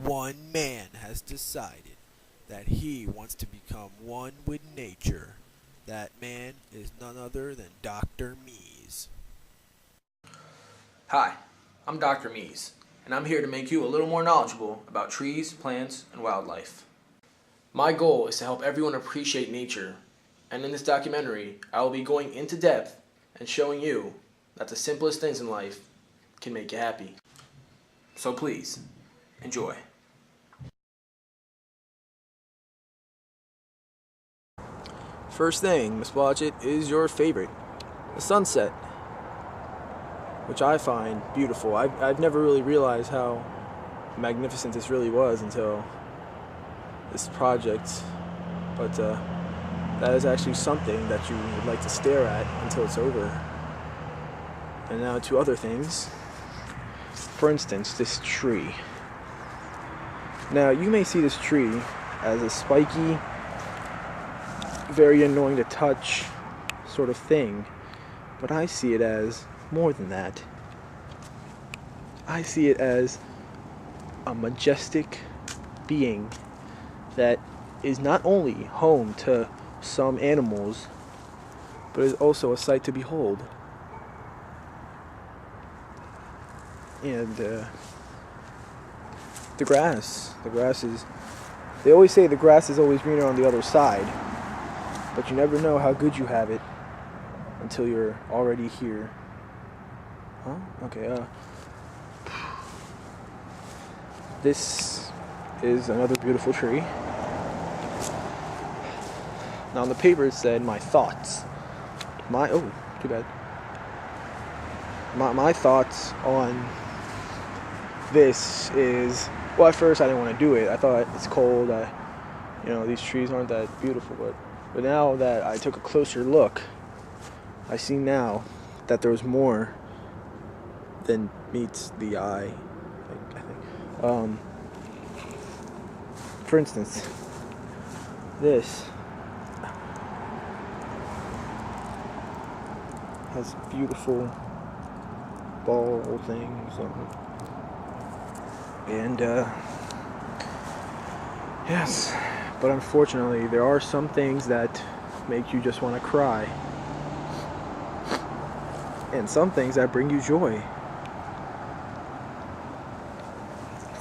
one man has decided that he wants to become one with nature. That man is none other than Dr. Mees. Hi, I'm Dr. Mees, and I'm here to make you a little more knowledgeable about trees, plants, and wildlife. My goal is to help everyone appreciate nature, and in this documentary, I will be going into depth and showing you that the simplest things in life can make you happy. So please, enjoy. First thing, Miss Blodgett, is your favorite, the sunset, which I find beautiful. I've never really realized how magnificent this really was until this project, but that is actually something that you would like to stare at until it's over. And now to other things. For instance, this tree. Now, you may see this tree as a spiky, very annoying to touch sort of thing, but I see it as more than that. I see it as a majestic being that is not only home to some animals, but is also a sight to behold. And the grass is, they always say the grass is always greener on the other side, but you never know how good you have it until you're already here. Huh? Okay, this is another beautiful tree. Now on the paper it said my thoughts. Too bad. My thoughts on this is, well, at first I didn't want to do it. I thought it's cold. These trees aren't that beautiful, but now that I took a closer look, I see now that there's more than meets the eye. I think. For instance, this has beautiful ball things and yes, but unfortunately there are some things that make you just want to cry, and some things that bring you joy.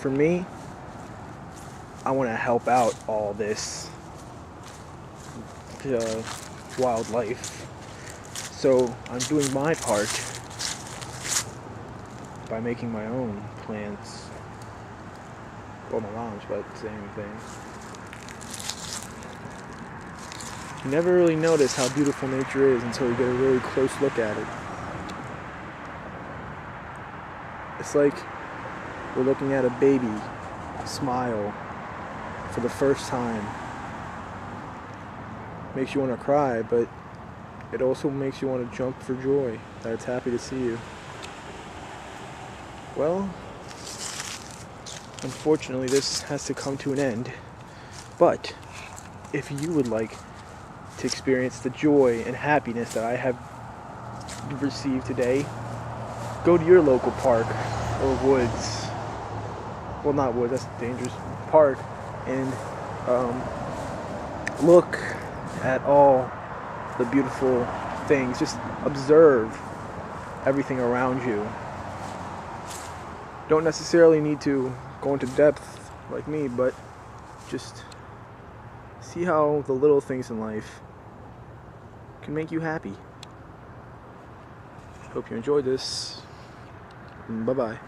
For me, I want to help out all this wildlife, so I'm doing my part by making my own plants. Well, my mom's, but same thing. You never really notice how beautiful nature is until you get a really close look at it. It's like we're looking at a baby smile for the first time. Makes you want to cry, but it also makes you want to jump for joy that it's happy to see you. Well, unfortunately this has to come to an end, but if you would like to experience the joy and happiness that I have received today, go to your local park or woods. Well, not woods, that's dangerous. Park, and look at all the beautiful things. Just observe everything around you. Don't necessarily need to go into depth like me, but just see how the little things in life can make you happy. Hope you enjoyed this. Bye-bye.